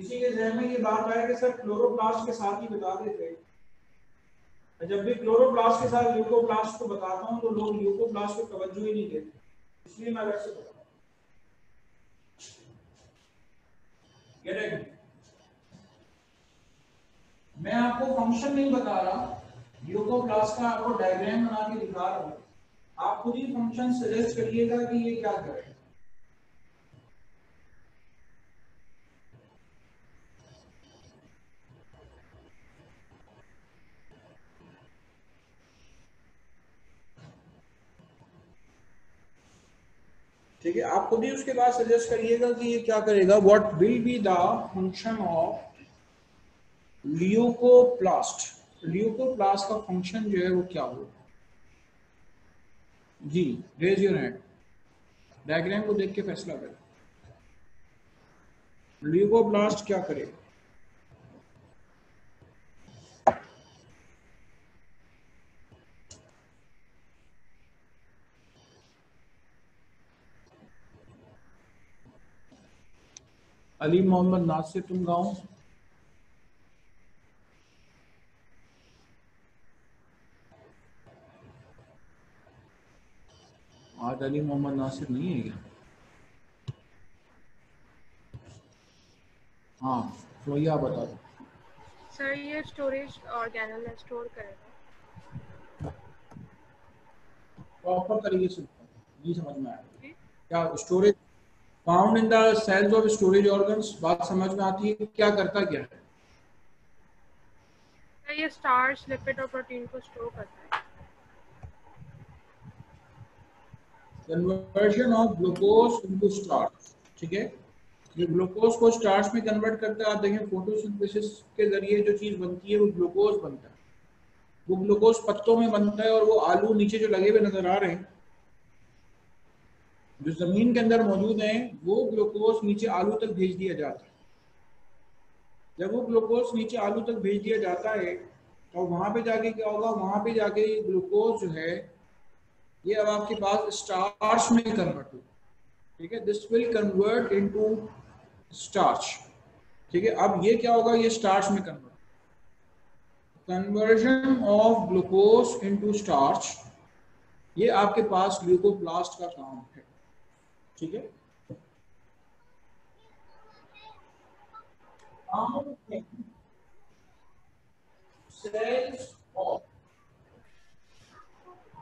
किसी के जहन में ये बात आए कि सर क्लोरोप्लास्ट के साथ ही बता देते, जब भी क्लोरोप्लास्ट के साथ ल्यूकोप्लास्ट को बताता हूँ तो लोग ल्यूकोप्लास्ट को तवज्जो ही नहीं देते, इसलिए मैं वैसे बताता हूँ। मैं आपको फंक्शन नहीं बता रहा, ल्यूकोप्लास्ट का आपको डायग्राम बना के दिखा रहा हूँ, आप खुद ही फंक्शन सजेस्ट करिएगा कि ये क्या करें। ठीक है, आप खुद ही उसके बाद सजेस्ट करिएगा कि ये क्या करेगा। What will be the function of leucoplast, leucoplast का फंक्शन जो है वो क्या होगा जी। रेज योर हैंड, डायग्राम को देख के फैसला करें, ल्यूकोप्लास्ट क्या करेगा। अली मोहम्मद नासिर, तुम गाओ। आज अली मोहम्मद नासिर नहीं है क्या? हाँ तो ये आप बता दो सर। ये स्टोरेज ऑर्गेनल है, स्टोर करेगा प्रॉपर तरीके से, ये समझ में आया जी। क्या? Storage found in the cells of storage organs, बात समझ में आती है? क्या करता क्या है? सर ये स्टार्च, लिपिड और प्रोटीन को स्टोर करता है। Conversion of glucose into starch, ठीक है, ये ग्लूकोज को स्टार्च में कन्वर्ट करता है। आप देखें फोटोसिंथेसिस के जरिए जो चीज बनती है वो ग्लूकोज बनता है, वो ग्लूकोज पत्तों में बनता है, और वो आलू नीचे जो लगे हुए नजर आ रहे हैं जो जमीन के अंदर मौजूद हैं, वो ग्लूकोज नीचे आलू तक भेज दिया जाता है। जब वो ग्लूकोज नीचे आलू तक भेज दिया जाता है तो वहां पे जाके क्या होगा, वहां पे जाके ग्लूकोज जो है ये अब आपके पास स्टार्च में कन्वर्ट होगा, ठीक है, this will convert into starch, ठीक है। अब ये क्या होगा, ये स्टार्च में convert, conversion of glucose into starch, ये आपके पास ल्यूकोप्लास्ट का काम है, ठीक है। cells of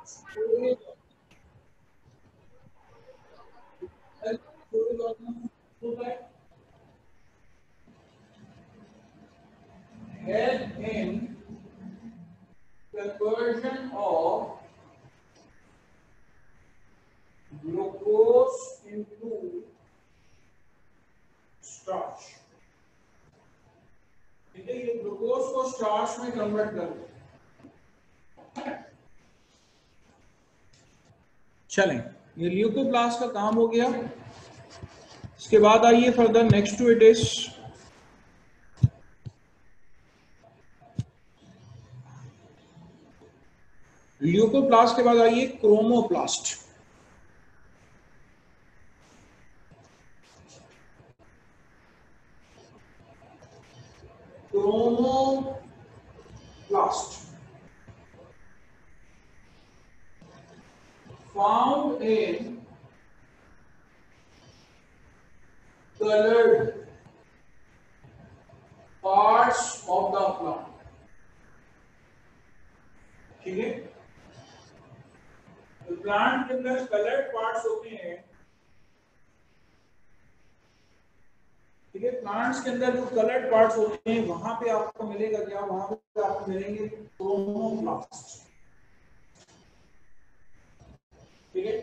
storage help in conversion of glucose into starch, ठीक है, ये ग्लूकोज को स्टार्च में कन्वर्ट कर दो। चलें, ये ल्यूकोप्लास्ट का काम हो गया। इसके बाद आइए further, next to it is leucoplast के बाद आइए chromoplast. Chromoplast found in colored parts of the plant, ठीक है, तो प्लांट के अंदर कलर्ड पार्ट्स होते हैं, ठीक है, प्लांट्स के अंदर जो कलर्ड पार्ट्स होते हैं वहां पे आपको मिलेगा क्या, वहां पे आपको मिलेंगे क्रोमोप्लास्ट, ठीक है।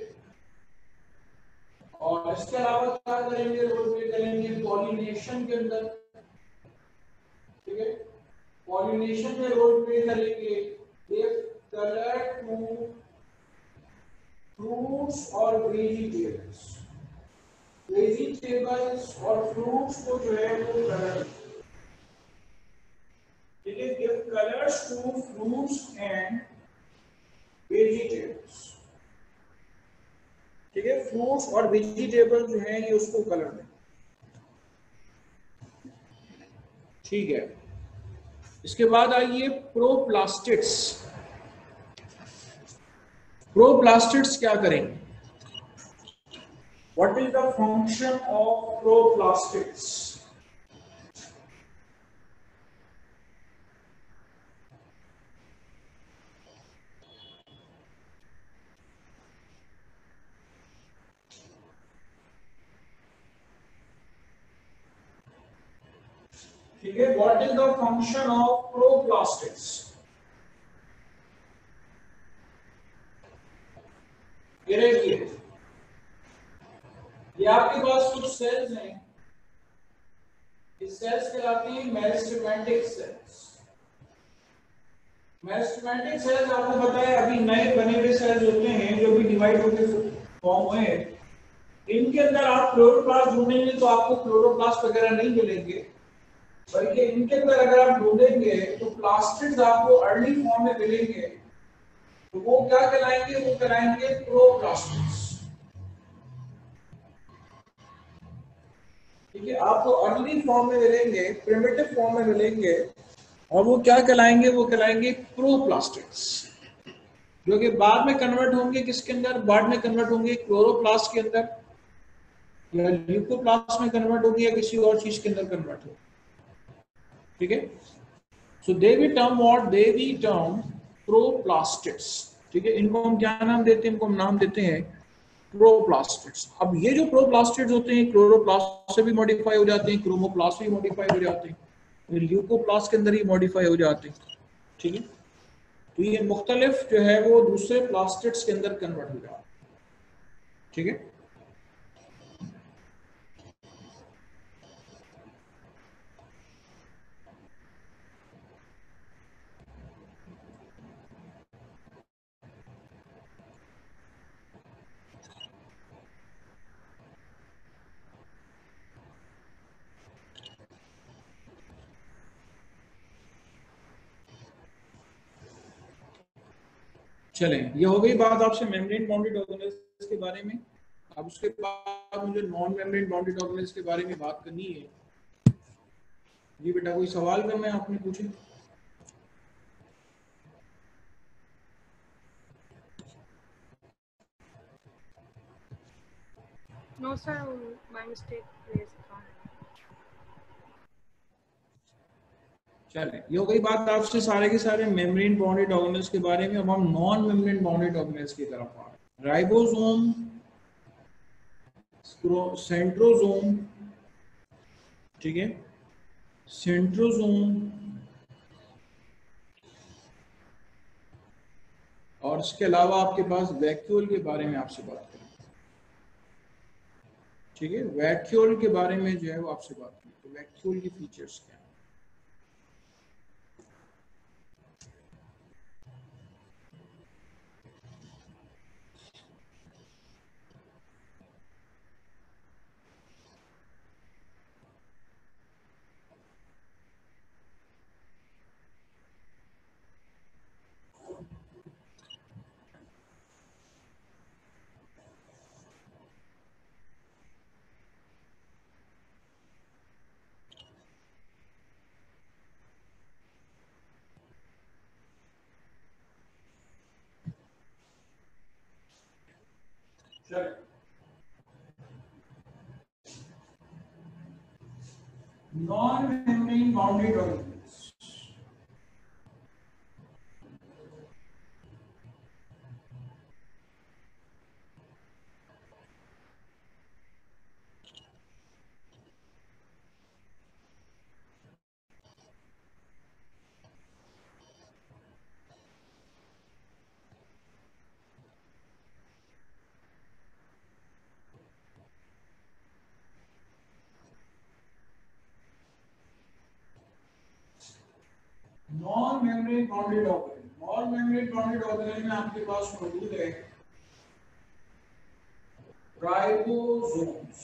और इसके अलावा क्या करेंगे, रोल प्ले करेंगे पॉलिनेशन के अंदर, ठीक है, पॉलिनेशन में रोल प्ले करेंगे इफ कलर टू फ्रूट्स और वेजिटेबल्स, वेजिटेबल्स और फ्रूट्स को जो है वो कलर, ठीक है, give colours to fruits and vegetables, ठीक है, फ्रूट्स और वेजिटेबल जो है ये उसको कलर दें। ठीक है, इसके बाद आइए प्रोप्लास्टिड्स। प्रोप्लास्टिड्स क्या करेंगे? What is the function of proplastids? ठीक है, what is the function of proplastids? ये देखिए, ये आपके पास कुछ सेल्स हैं, इस सेल्स कहलाती हैं मेरिस्टेमेटिक सेल्स। मेरिस्टेमेटिक सेल्स आपको पता है अभी नए बने हुए सेल्स होते हैं जो भी डिवाइड होकर फॉर्म हुए हैं, इनके अंदर आप क्लोरोप्लास्ट ढूंढेंगे तो आपको क्लोरोप्लास्ट वगैरह नहीं मिलेंगे, बल्कि इनके अंदर अगर आप ढूंढेंगे तो प्लास्टिड्स आपको अर्ली फॉर्म में मिलेंगे, तो वो क्या कहलाएंगे? वो कहलाएंगे प्रोप्लास्टिड्स। ठीक है, आपको अर्ली फॉर्म में मिलेंगे, प्रिमिटिव फॉर्म में मिलेंगे, और वो क्या कहलाएंगे? वो कहलाएंगे प्रोप्लास्टिड्स, जो कि बाद में कन्वर्ट होंगे किसके अंदर? बाद में कन्वर्ट होंगे क्लोरोप्लास्ट के अंदर, या ल्यूकोप्लास्ट में कन्वर्ट होगी, या किसी और चीज के अंदर कन्वर्ट होगी। ठीक है, so they we term what? They we term proplastids. ठीक है, इनको हम क्या नाम देते हैं? इनको हम नाम देते हैं प्रोप्लास्टिड्स। अब ये जो प्रोप्लास्टिड्स होते हैं क्लोरोप्लास्ट से भी मॉडिफाई हो जाते हैं, क्रोमोप्लास्ट भी मॉडिफाई हो जाते हैं, ल्यूकोप्लास्ट के अंदर ही मॉडिफाई हो जाते हैं। ठीक है, तो ये मुख्तलिफ जो है वो दूसरे प्लास्टिड्स के अंदर कन्वर्ट हो जाते हैं। ठीक है, चलें, ये हो गई बात आपसे मेम्ब्रेन बाउंडेड ऑर्गेनेल्स के बारे में। अब उसके बाद मुझे नॉन मेम्ब्रेन बाउंडेड ऑर्गेनेल्स के बारे में बात करनी है। जी बेटा, कोई सवाल करना है आपने? पूछे। No sir, by mistake raised the hand. चलें, ये हो गई बात आपसे सारे के सारे मेम्ब्रेन बाउंडेड ऑर्गेनेल्स के बारे में। अब हम नॉन मेम्ब्रेन बाउंडेड ऑर्गेनेल्स की तरफ आ रहे हैं। राइबोसोम, सेंट्रोसोम, ठीक है, सेंट्रोसोम, और इसके अलावा आपके पास वैक्यूल के बारे में आपसे बात करें। ठीक है, वैक्यूल के बारे में जो है वो आपसे बात करें, तो वैक्यूल की फीचर्स क्या हैं? Non membrane bounded organelles. Non membrane bounded organelle, non membrane bounded organelle में आपके पास मौजूद है राइबोसोम्स।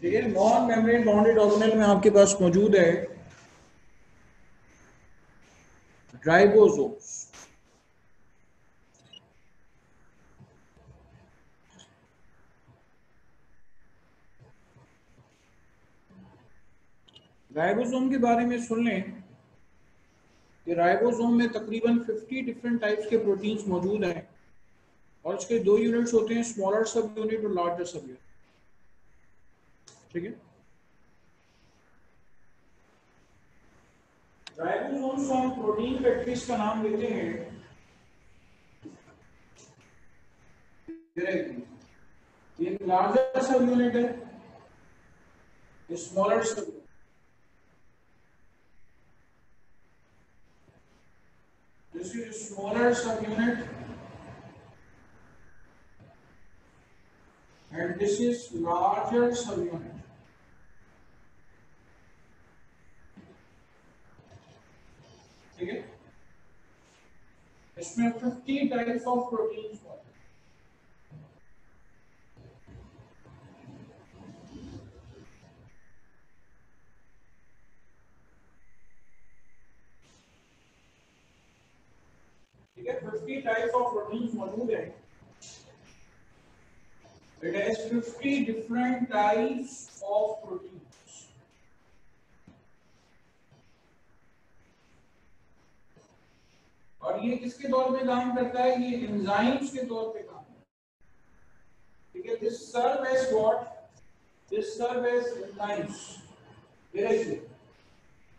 ठीक है, नॉन मेम्ब्रेन बाउंडेड ऑर्गेनेल में आपके पास मौजूद है राइबोसोम्स। राइबोसोम के बारे में सुन लें कि राइबोसोम में तकरीबन 50 डिफरेंट टाइप्स के प्रोटीन्स मौजूद हैं और इसके दो यूनिट्स होते हैं, स्मॉलर सब यूनिट और लार्जर सब यूनिट। ठीक है, राइबोसोम को हम प्रोटीन फैक्ट्रीज का नाम देते हैं। ये लार्जर सब यूनिट है, ये स्मॉलर सब unit. This is smaller subunit and this is larger subunit. ठीक है, इसमें 50 टाइप्स ऑफ प्रोटीन्स होते हैं। ठीक है, 50 टाइप्स ऑफ प्रोटीन्स मौजूद है। It has 50 different types of proteins. और ये किसके तौर पे काम करता है? ये एंजाइम्स के तौर पे काम करता है। ठीक है, this serve as what? This serve as enzymes. देखिए,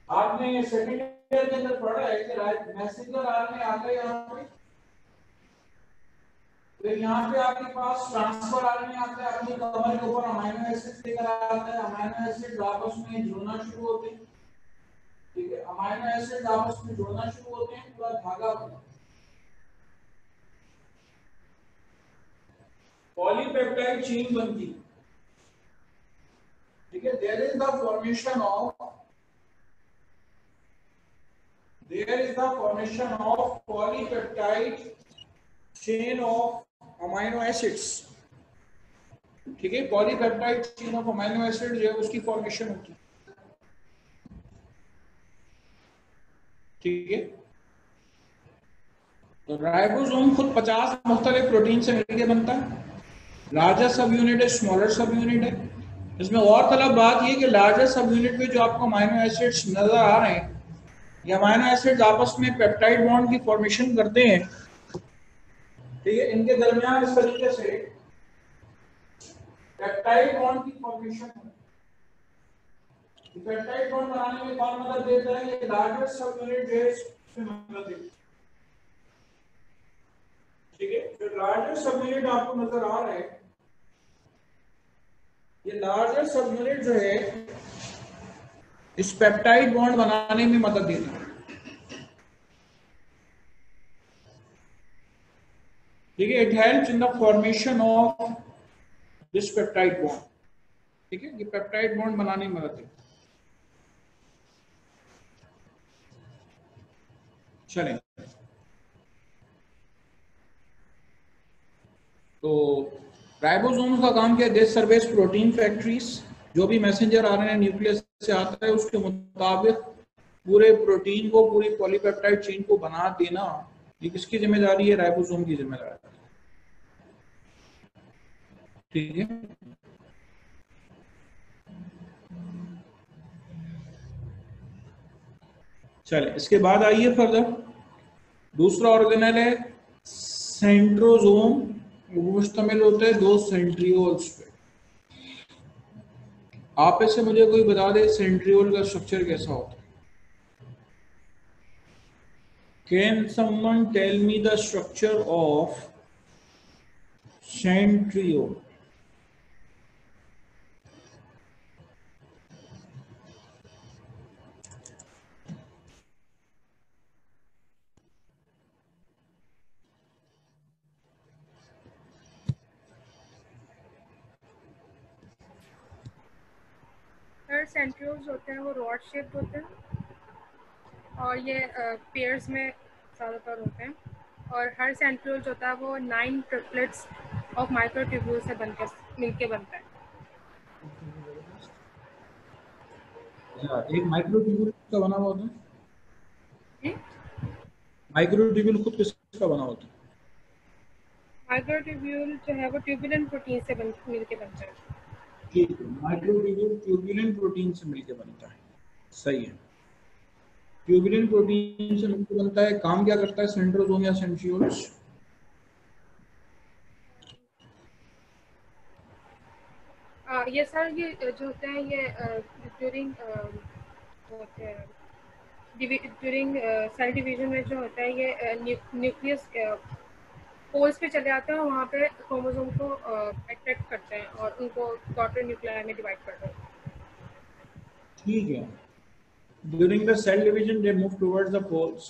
आपने सेकंड ईयर के अंदर पढ़ा है कि मैसेंजर आरएनए आता है यहाँ पे, फिर यहाँ पे आपके पास ट्रांसफर आरएनए आता है, अपनी कवर के ऊपर अमीनो एसिड लेकर आता है, अमीनो एसिड आपस में जुड़ना शुरू होते हैं। ठीक है, अमीनो एसिड आपस में जुड़ना शुरू होते हैं, पूरा धागा बनता है, पॉलीपेप्टाइड चेन बनती है। ठीक है, there is the formation of polypeptide chain of amino acids. ठीक है, polypeptide chain of amino acid जो है उसकी फॉर्मेशन होती है। ठीक है, तो राइबोसोम खुद 50 मुख्तलिफ प्रोटीन से मिलकर बनता है। लार्जर सब यूनिट है, स्मॉलर सब यूनिट है। इसमें और तलब बात यह कि लार्जर सब यूनिट में जो आपको अमीनो एसिड्स नजर आ रहे हैं, ये अमीनो एसिड्स आपस में पेप्टाइड बॉन्ड की फॉर्मेशन करते हैं। ठीक है, इनके दरमियान इस तरीके से पेप्टाइड बॉन्ड की फॉर्मेशन है। पेप्टाइड बॉन्ड बनाने में कौन मदद देता है? ये लार्जर सब यूनिट जो है इसमें मदद देता है। ठीक है, जो लार्जर सब यूनिट आपको नजर आ रहा है, ये लार्जर सब यूनिट जो है इस पेप्टाइड बॉन्ड बनाने में मदद देता है। ठीक है, it helps in the formation of this peptide bond. ठीक है, ये पेप्टाइड बॉन्ड बनाने में मदद देता है। चलें, तो राइबोसोम्स का काम क्या है? दे सर्विस प्रोटीन फैक्ट्रीज। जो भी मैसेंजर आरएनए न्यूक्लियस से आता है उसके मुताबिक पूरे प्रोटीन को, पूरी पॉलीपेप्टाइड चेन को बना देना, ये किसकी जिम्मेदारी है? राइबोसोम की जिम्मेदारी है। ठीक है, चले इसके बाद आइए फर्दर। दूसरा ऑर्गेनल है सेंट्रोसोम। वो मुश्तमिल होता है 2 सेंट्रियोल्स पे। आप इससे मुझे कोई बता दे सेंट्रियोल का स्ट्रक्चर कैसा होता है? Can someone tell me the structure of centriole? Centrioles होते हैं वो रॉड शेप्ड होते हैं और ये पेयर्स में ज़्यादातर होते हैं, और हर सेंट्रियोल जो होता है वो 9 ट्रिपलेट्स ऑफ माइक्रोट्यूब्यूल से बनकर मिलके बनता है। एक माइक्रोट्यूब्यूल का बना हुआ होता है। माइक्रोट्यूब्यूल खुद किसका बना होता है? माइक्रोट्यूब्यूल जो है वो ट्यूबुलेंट प्रोटीन से मिलके बनता है। ठीक है, माइक्रोट्यूब्यूल ट्यूबुलेंट प्रोटीन से मिलकर बनता है। सही है। ट्यूबुलिन प्रोटीन से मुख्य बनता है, काम क्या करता है सेंट्रोसोम या सेंट्रियोल्स? ये सर ये जो होते हैं ये ड्यूरिंग होते हैं ड्यूरिंग सेल डिवीजन में जो होता है ये न्यूक्लियस पोल्स पे चले जाते हैं और वहाँ पे क्रोमोसोम को अट्रैक्ट करते हैं और उनको डॉटर न्यूक्लियाई में डिवाइड करते हैं। ठीक है। During the cell division, they move towards the poles,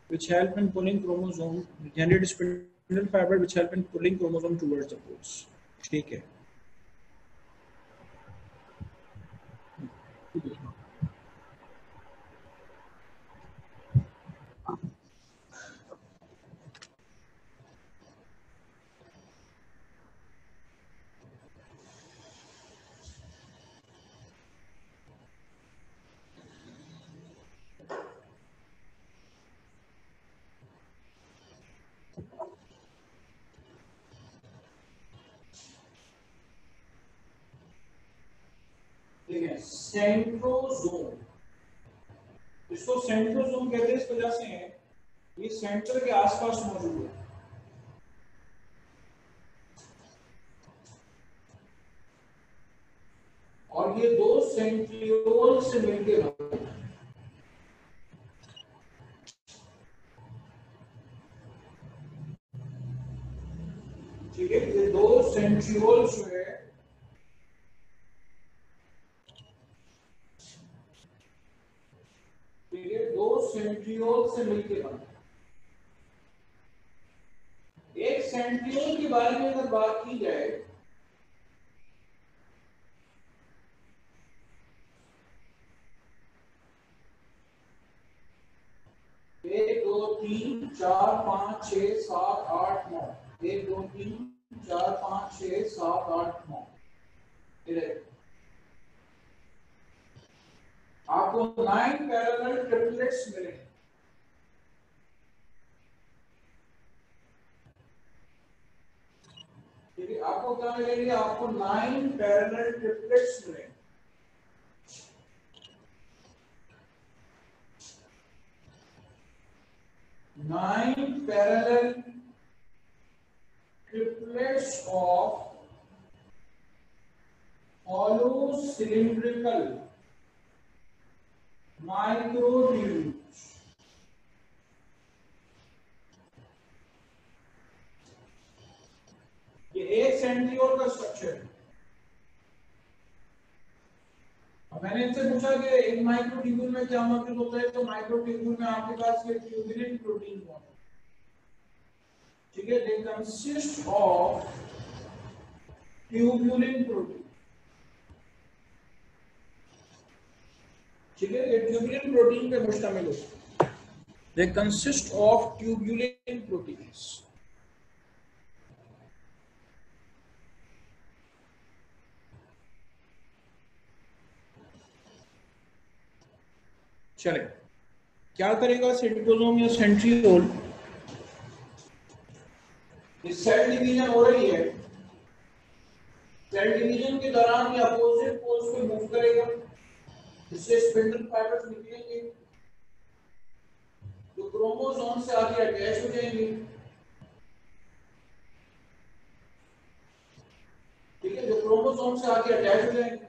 which help in pulling chromosome. Generate spindle fiber, which help in pulling chromosome towards the poles. ठीक है। ठीक है, सेंट्रोसोम, इसको सेंट्रोसोम कहते हैं इस वजह से है ये सेंटर के आसपास मौजूद है और ये दो सेंट्रियोल से मिलकर बनते हैं। ठीक है, ये दो सेंट्रियोल जो है दो सेंट्रियोल से मिलकर बनते हैं। एक सेंट्रियोल के बारे में अगर बात की जाए एक दो तीन चार पाँच छः सात आठ नौ, एक दो तीन चार पाँच छः सात आठ नौ, आपको 9 पैरेलल ट्रिपलेट्स मिलेंगे। ठीक है, आपको क्या मिलेंगे? आपको 9 पैरेलल ट्रिपलेट्स मिलेंगे। Nine parallel triplets of hollow cylindrical microtubules. ये एक सेंट्रियोल का स्ट्रक्चर है। मैंने इनसे पूछा कि एक माइक्रोट्यूब्यूल में क्या मौजूद होता है, तो माइक्रोट्यूब्यूल में आपके पास ये ट्यूबुलिन प्रोटीन होता है। ठीक है, they consist of tubulin protein. ठीक है, ये ट्यूबुलिन प्रोटीन पे मुश्तमिल होता है। They consist of tubulin proteins. चले, क्या करेगा सेंट्रोसोम या सेंट्रियोल? सेल डिवीजन हो रही है, सेल डिवीजन के दौरान ये अपोजिट पोल्स पे मूव करेगा, इससे स्पिंडल फाइबर्स निकलेंगे जो क्रोमोसोम से आगे अटैच हो जाएंगे। ठीक है, जो क्रोमोसोम से आगे अटैच हो जाएंगे।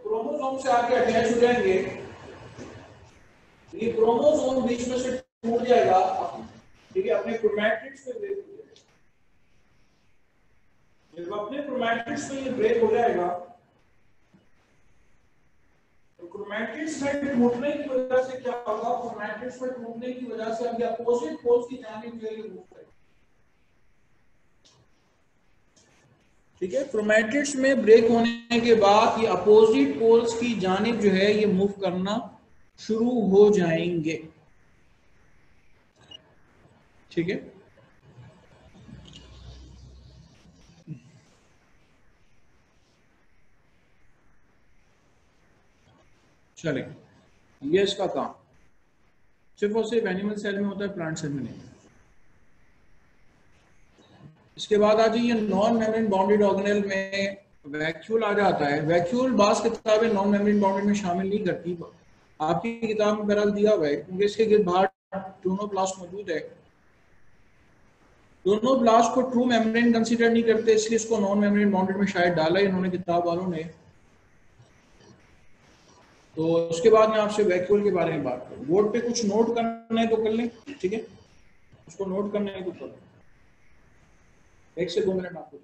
क्रोमोसोम से आगे अटैच हो जाएंगे, ये क्रोमोसोम बीच में से टूट जाएगा। ठीक है, अपने क्रोमैटिड्स पे ब्रेक हो जाएगा। जब अपने क्रोमैटिड्स पे ये ब्रेक हो जाएगा तो क्रोमैटिड्स में टूटने की वजह से क्या होगा? क्रोमैटिड्स में टूटने की वजह से अब अपोजिट पोल्स की जानिब जो है मूव करेगा। ठीक है, क्रोमैटिड्स में ब्रेक होने के बाद ये अपोजिट पोल्स की जानिब जो है ये मूव करना शुरू हो जाएंगे। ठीक है, चले, ये इसका काम सिर्फ और सिर्फ एनिमल सेल में होता है, प्लांट सेल में नहीं। इसके बाद आ जाइए नॉन मेम्ब्रेन बाउंडेड ऑर्गेनेल में वैक्यूल आ जाता है। वैक्यूल बास किताबें नॉन मेम्ब्रेन बाउंडेड में शामिल नहीं करती, आपकी किताब में बहरहाल दिया हुआ है, क्योंकि इसके गिर्द बाहर ट्यूनोप्लास्ट मौजूद है। दोनों ब्लास्ट को ट्रू मेम्ब्रेन कंसीडर नहीं करते, इसलिए इसको नॉन मेम्ब्रेन बाउंडेड में शायद डाला है इन्होंने किताब वालों ने। तो उसके बाद मैं आपसे वैक्यूल के बारे में बात करूँ। बोर्ड पे कुछ नोट करना है तो कर लें, ठीक है, उसको नोट करना है तो कर लें। 1 से 2 मिनट आपको।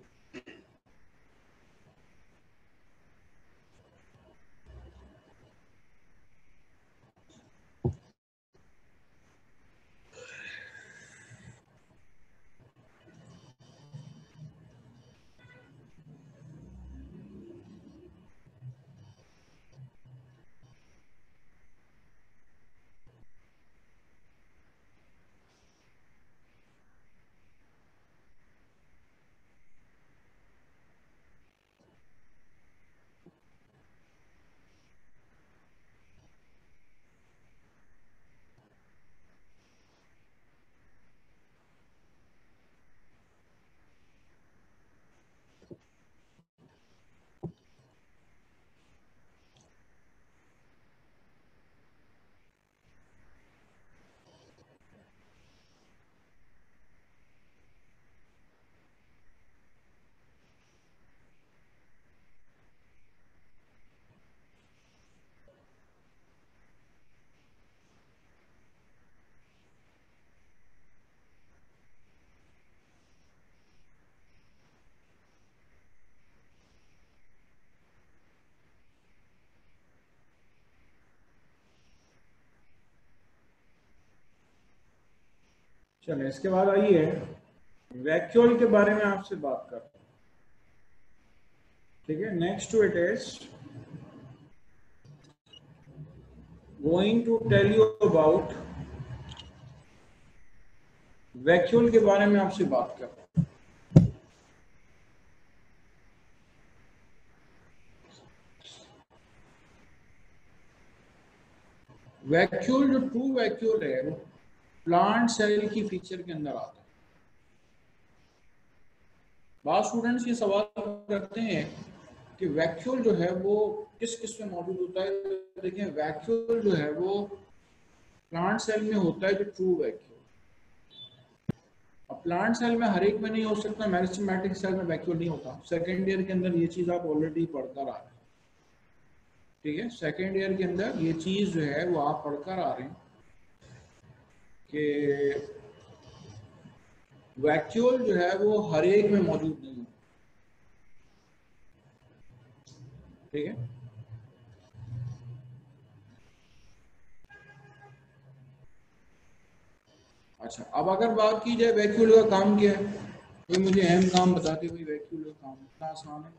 चलिए इसके बाद आइए वैक्यूल के बारे में आपसे बात करते हैं, ठीक है। Next to it is going to tell you about vacuole के बारे में आपसे बात करते हैं। वैक्यूल जो ट्रू वैक्यूल है वो प्लांट सेल की फीचर के अंदर आता है। बहुत स्टूडेंट्स ये सवाल करते हैं कि वैक्यूल जो है वो किस किस में मौजूद होता है। देखिए वैक्यूल जो है वो प्लांट सेल में होता है, जो ट्रू वैक्यूल। अब प्लांट सेल में हर एक में नहीं हो सकता, मेरिस्टेमेटिक सेल में वैक्यूल नहीं होता। सेकेंड ईयर के अंदर ये चीज आप ऑलरेडी पढ़कर आ रहे हैं, ठीक है। सेकेंड ईयर के अंदर ये चीज जो है वो आप पढ़कर आ रहे हैं कि वैक्यूल जो है वो हर एक में मौजूद नहीं है, ठीक है। अच्छा, अब अगर बात की जाए वैक्यूल का काम क्या है, तो मुझे अहम काम बताते भाई वैक्यूल का काम इतना आसान है,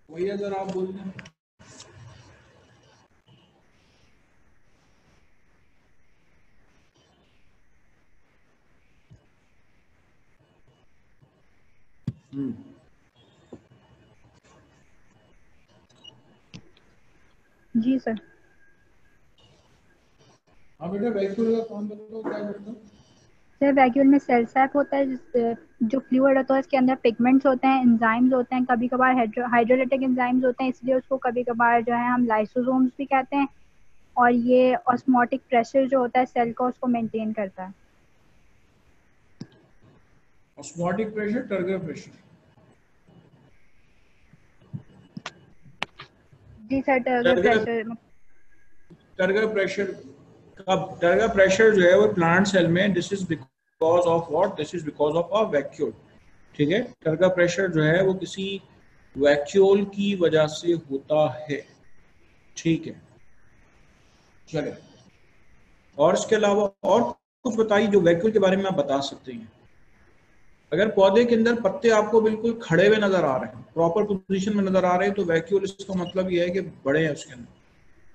वही अगर आप बोल दें। जी सर। हाँ बेटा, वैक्यूल का काम बताओ क्या करता है। सर वैक्यूल में सेल सैक होता है, जो फ्लूइड होता है उसके अंदर पिगमेंट्स होते हैं, एंजाइम्स होते हैं, कभी कभार हाइड्रोलाइटिक एंजाइम्स होते हैं, इसलिए उसको कभी कभार जो है हम लाइसोसोम्स भी कहते हैं। और ये ऑस्मोटिक प्रेशर जो होता है सेल का उसको मेंटेन करता है। Osmotic pressure, turgor pressure. जी sir, turgor pressure. Turgor pressure कब, टर्गर प्रेशर जो है वो प्लांट सेल में, this is because of what, this is because of a vacuole, ठीक है। टर्गर प्रेशर जो है वो किसी वैक्यूल की वजह से होता है, ठीक है। चलिए, और इसके अलावा और कुछ बताइए जो वैक्यूल के बारे में आप बता सकते हैं। अगर पौधे के अंदर पत्ते आपको बिल्कुल खड़े हुए नजर आ रहे हैं, प्रॉपर पोजीशन में नजर आ रहे हैं, तो वैक्यूल, इसका मतलब ये है कि बड़े हैं उसके अंदर।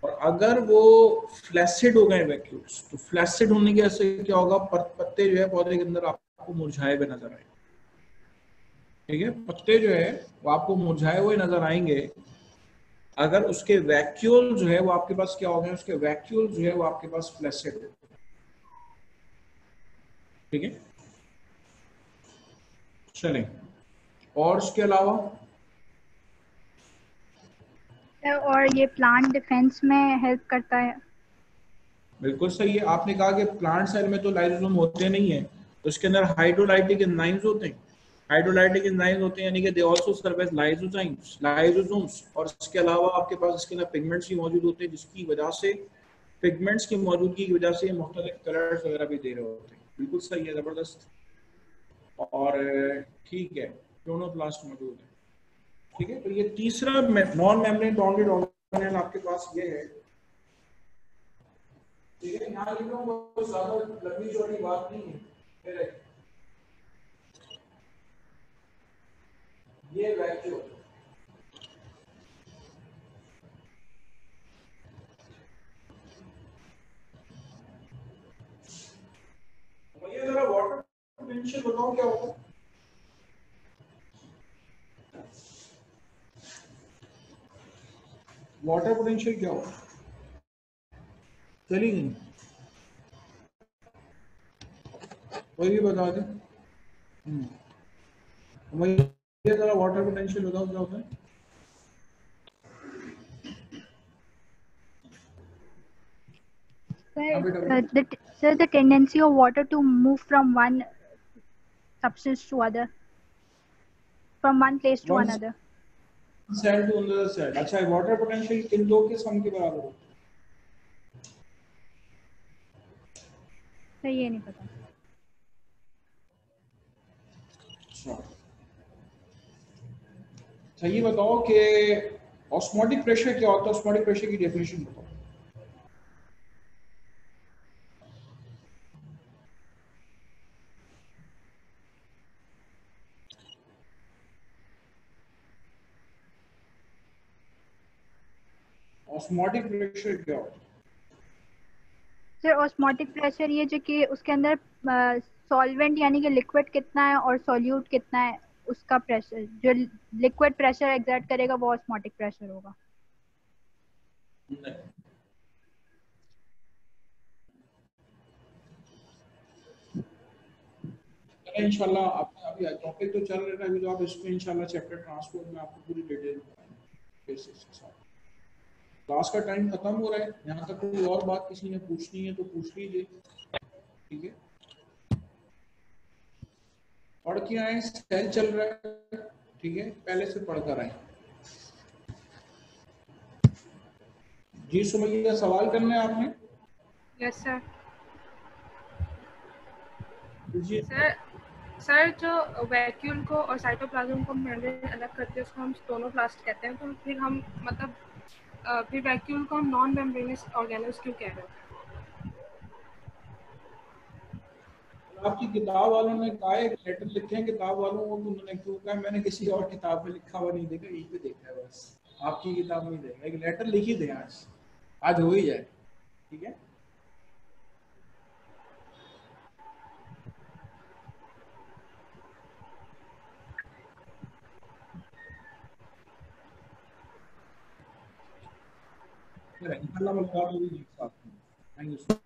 और अगर वो फ्लैसिड हो गए वैक्यूल्स, तो फ्लैसिड होने की वजह से क्या होगा, पत्ते जो है पौधे के अंदर आपको मुरझाए हुए नजर आए, ठीक है। पत्ते जो है वो आपको मुरझाए हुए नजर आएंगे अगर उसके वैक्यूल जो है वो आपके पास क्या हो गए, उसके वैक्यूल जो है वो आपके पास फ्लैसिड है, ठीक है। चलें, और उसके अलावा और ये प्लांट डिफेंस में हेल्प करता है। बिल्कुल सही है। आपने कहा कि प्लांट सेल में तो लाइसोसोम होते नहीं है, तो उसके अंदर हाइड्रोलाइटिक एंजाइम्स होते हैं। हाइड्रोलाइटिक एंजाइम्स होते हैं यानी कि they also serve as lysosomes. और इसके अलावा आपके पास इसके अंदर पिगमेंट्स भी मौजूद होते हैं, जिसकी वजह से पिगमेंट्स की मौजूदगी की वजह से मुख्तलिफ कलर्स वगैरह भी दे रहे होते हैं। बिल्कुल सही है, ज़बरदस्त। और ठीक है, क्लोरोप्लास्ट मौजूद है। ठीक है, तो ये तीसरा नॉन मेम्ब्रेन बाउंडेड ऑर्गेनेल आपके पास ये है। ठीक है, यहाँ लिखा हूँ, कोई ज्यादा लंबी चौड़ी बात नहीं है। ये वैक्यूल, मुझे जरा वाटर पोटेंशियल बताओ क्या होगा। वाटर पोटेंशियल क्या होगा, चलिए नहीं, कोई भी बता दे। मुझे जरा वाटर पोटेंशियल बताओ क्या होता है। हाँ बेटा Sir, the tendency of water to move from one substance to other, from one place to one another. Cell to another cell. अच्छा, वाटर पोटेंशियल किन दो के सम के बराबर होता है। सर ये नहीं पता। अच्छा, ये बताओ कि ऑस्मोटिक प्रेशर क्या होता है, ऑस्मोटिक प्रेशर की डेफिनेशन बताओ। ऑस्मोटिक प्रेशर क्या होता है। सर ऑस्मोटिक प्रेशर ये जो कि उसके अंदर सॉल्वेंट यानी कि लिक्विड कितना है और सॉल्यूट कितना है, उसका प्रेशर, जो लिक्विड प्रेशर एग्जर्ट करेगा वो ऑस्मोटिक प्रेशर होगा। नहीं, इंशाल्लाह आपने अभी टॉपिक तो चल रहा है, अभी तो आप इसमें इंशाल्लाह चैप्टर ट्रांसपोर्ट में आपको पूरी डिटेल बेसिस के साथ। क्लास का टाइम खत्म हो रहा है, यहाँ तक कोई और बात किसी ने पूछनी है तो पूछ लीजिए। ठीक है, पढ़ के आए, सेल चल रहा है। ठीक है, पहले से पढ़ कर आए। जी सुमैया, सवाल करना है आपने। Yes sir. पूछिए। सर जो वैक्यूल को और साइटोप्लाज्म को मेम्ब्रेन अलग करते हैं उसको हम स्टोनोप्लास्ट कहते हैं, तो फिर हम मतलब फिर वैक्यूल को हम नॉन मेम्ब्रेनस ऑर्गेनल्स क्यों कह रहे हैं? आपकी किताब वालों ने कहा है, लेटर लिखे हैं किताब वालों को, उन्होंने क्यों कहा, मैंने किसी और किताब में लिखा हुआ नहीं देखा, यहीं पे देखा है बस। आपकी किताब में देखा, एक लेटर लिखी दे आज, आज हो ही जाए। ठीक है, इंशाल्लाह मुलाकात होगी। Thank you.